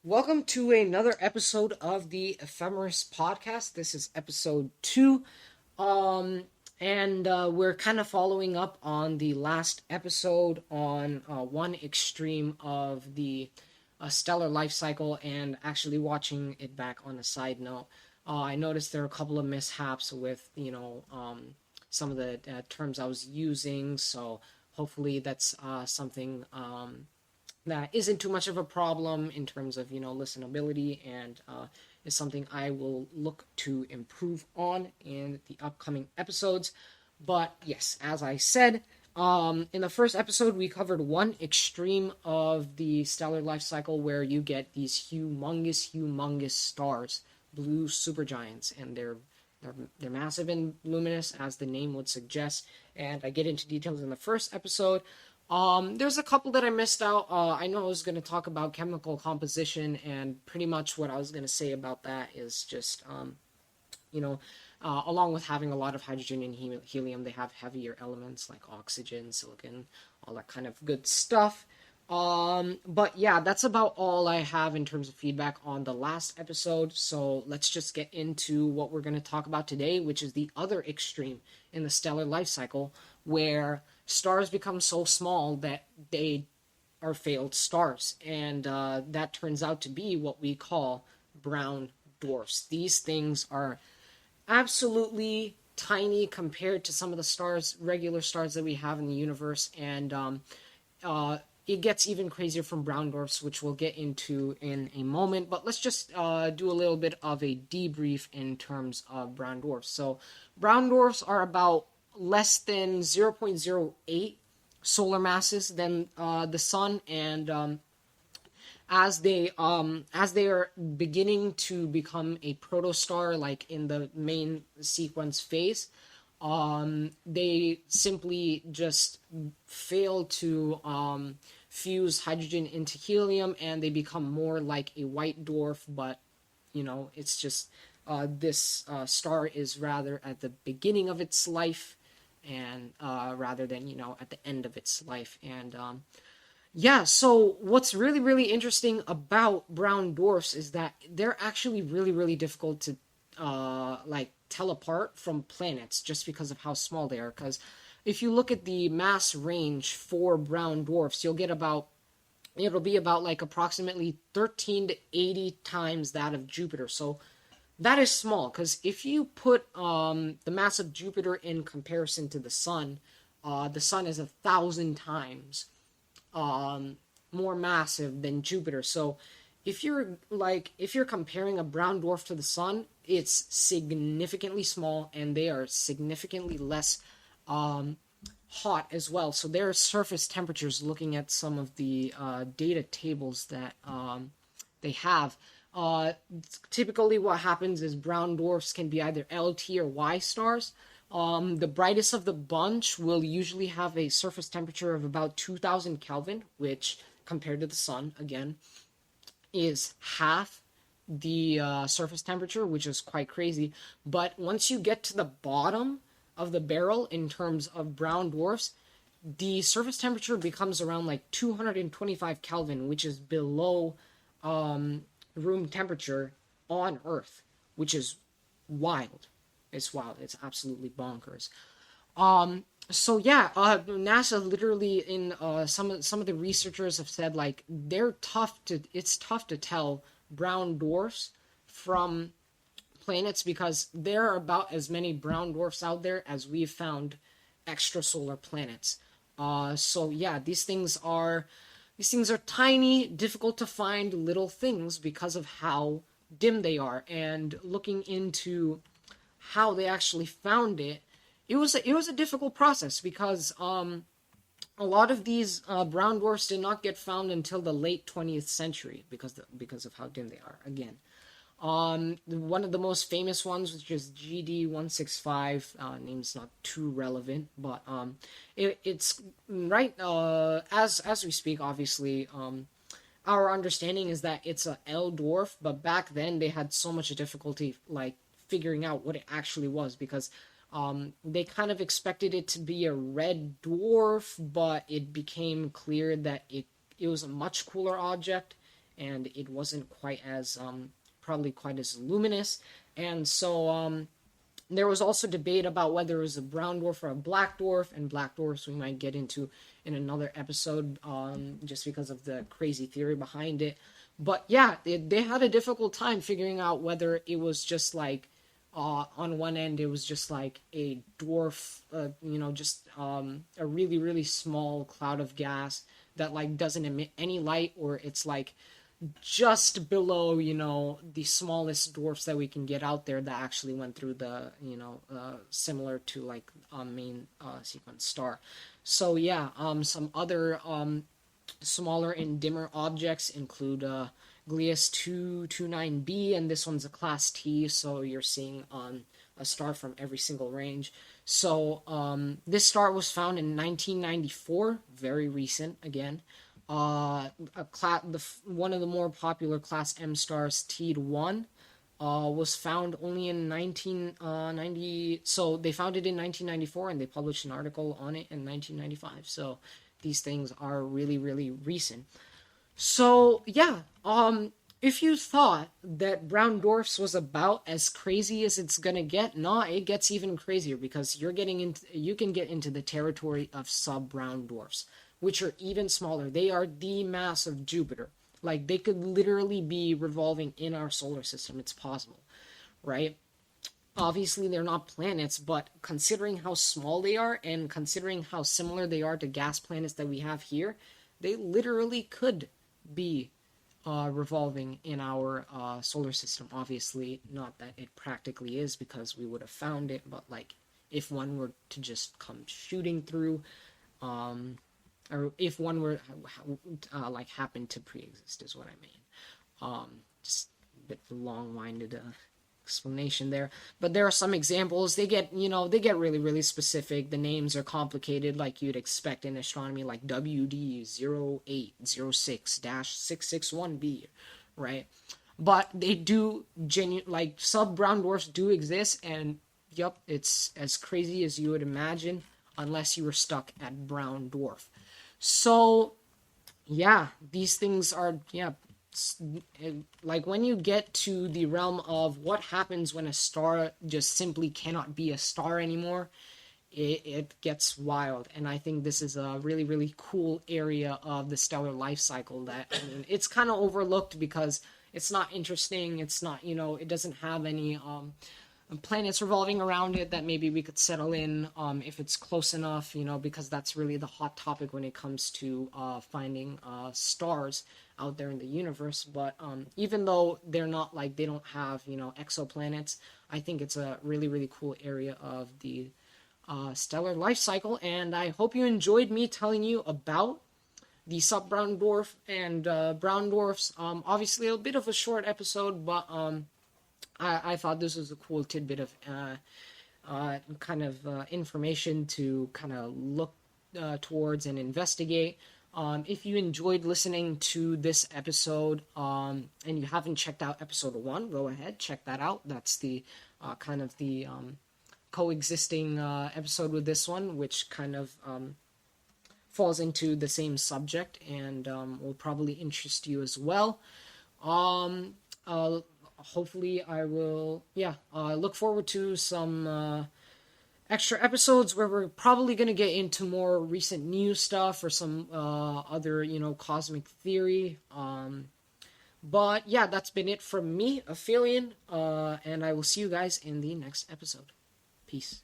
Welcome to another episode of the Ephemeris podcast. This is episode 2. And we're kind of following up on the last episode on one extreme of the stellar life cycle and actually watching it back on a side note. I noticed there are a couple of mishaps with, some of the terms I was using, so hopefully that's something that isn't too much of a problem in terms of listenability, and is something I will look to improve on in the upcoming episodes. But yes, as I said, in the first episode we covered one extreme of the stellar life cycle where you get these humongous stars, blue supergiants, and they're massive and luminous, as the name would suggest. And I get into details in the first episode. There's a couple that I missed out. I know I was going to talk about chemical composition, and pretty much what I was going to say about that is just, along with having a lot of hydrogen and helium, they have heavier elements like oxygen, silicon, all that kind of good stuff. But yeah, that's about all I have in terms of feedback on the last episode. So let's just get into what we're going to talk about today, which is the other extreme in the stellar life cycle, where stars become so small that they are failed stars. And that turns out to be what we call brown dwarfs. These things are absolutely tiny compared to some of the stars, regular stars that we have in the universe. And it gets even crazier from brown dwarfs, which we'll get into in a moment. But let's just do a little bit of a debrief in terms of brown dwarfs. So brown dwarfs are about less than 0.08 solar masses than the sun, and as they are beginning to become a protostar, like in the main sequence phase, they simply just fail to fuse hydrogen into helium, and they become more like a white dwarf. But it's just this star is rather at the beginning of its life, and rather than at the end of its life. And yeah, so what's really interesting about brown dwarfs is that they're actually really difficult to tell apart from planets, just because of how small they are. Because if you look at the mass range for brown dwarfs, it'll be about like approximately 13 to 80 times that of Jupiter. So that is small, because if you put the mass of Jupiter in comparison to the sun is 1,000 times more massive than Jupiter. So if you're comparing a brown dwarf to the sun, it's significantly small, and they are significantly less hot as well. So their surface temperatures, looking at some of the data tables that they have, typically what happens is brown dwarfs can be either LT or Y stars. The brightest of the bunch will usually have a surface temperature of about 2000 Kelvin, which compared to the sun, again, is half the surface temperature, which is quite crazy. But once you get to the bottom of the barrel in terms of brown dwarfs, the surface temperature becomes around like 225 Kelvin, which is below room temperature on Earth, which is wild. It's wild. It's absolutely bonkers. So yeah, NASA literally, in some of the researchers have said, like, it's tough to tell brown dwarfs from planets, because there are about as many brown dwarfs out there as we've found extrasolar planets. So yeah, these things are tiny, difficult to find little things because of how dim they are. And looking into how they actually found it, it was a difficult process, because a lot of these brown dwarfs did not get found until the late 20th century, because of how dim they are. Again, one of the most famous ones, which is GD165, name's not too relevant, but it's right as we speak. Obviously, our understanding is that it's a L dwarf, but back then they had so much difficulty like figuring out what it actually was, because they kind of expected it to be a red dwarf, but it became clear that it was a much cooler object, and it wasn't quite as probably quite as luminous. And so there was also debate about whether it was a brown dwarf or a black dwarf, and black dwarfs we might get into in another episode, just because of the crazy theory behind it. But yeah, they had a difficult time figuring out whether it was just like, on one end it was just like a dwarf, just a really, really small cloud of gas that like doesn't emit any light, or it's like just below, the smallest dwarfs that we can get out there that actually went through the, similar to like a main sequence star. So yeah, some other smaller and dimmer objects include Gliese 229b, and this one's a class T, so you're seeing a star from every single range. So this star was found in 1994, very recent again. One of the more popular class M stars, Teed 1, was found only in 1990. So they found it in 1994, and they published an article on it in 1995. So these things are really, really recent. So yeah, if you thought that brown dwarfs was about as crazy as it's gonna get, it gets even crazier, because you can get into the territory of sub-brown dwarfs, which are even smaller. They are the mass of Jupiter. Like, they could literally be revolving in our solar system. It's possible, right? Obviously, they're not planets, but considering how small they are, and considering how similar they are to gas planets that we have here, they literally could be revolving in our solar system. Obviously, not that it practically is, because we would have found it, but like, if one were to just come shooting through, or if one were like happen to pre-exist, is what I mean. Just a bit long-winded explanation there, but there are some examples. They get really, really specific. The names are complicated, like you'd expect in astronomy, like WD0806-661b, right? But they do like sub-brown dwarfs do exist, and yep, it's as crazy as you would imagine, unless you were stuck at brown dwarf. So yeah, these things are, like, when you get to the realm of what happens when a star just simply cannot be a star anymore, it gets wild. And I think this is a really, really cool area of the stellar life cycle that, I mean, it's kind of overlooked because it's not interesting. It's not, it doesn't have any planets revolving around it that maybe we could settle in if it's close enough, because that's really the hot topic when it comes to finding stars out there in the universe. But even though they're not, like, they don't have, exoplanets, I think it's a really, really cool area of the stellar life cycle. And I hope you enjoyed me telling you about the sub-brown dwarf and brown dwarfs. Obviously a bit of a short episode, but I thought this was a cool tidbit of information to kind of look towards and investigate. If you enjoyed listening to this episode, and you haven't checked out episode 1, go ahead, check that out. That's the coexisting episode with this one, which kind of falls into the same subject, and will probably interest you as well. Hopefully I will, look forward to some extra episodes where we're probably going to get into more recent news stuff, or some other, cosmic theory. But yeah, that's been it from me, Aphelion, and I will see you guys in the next episode. Peace.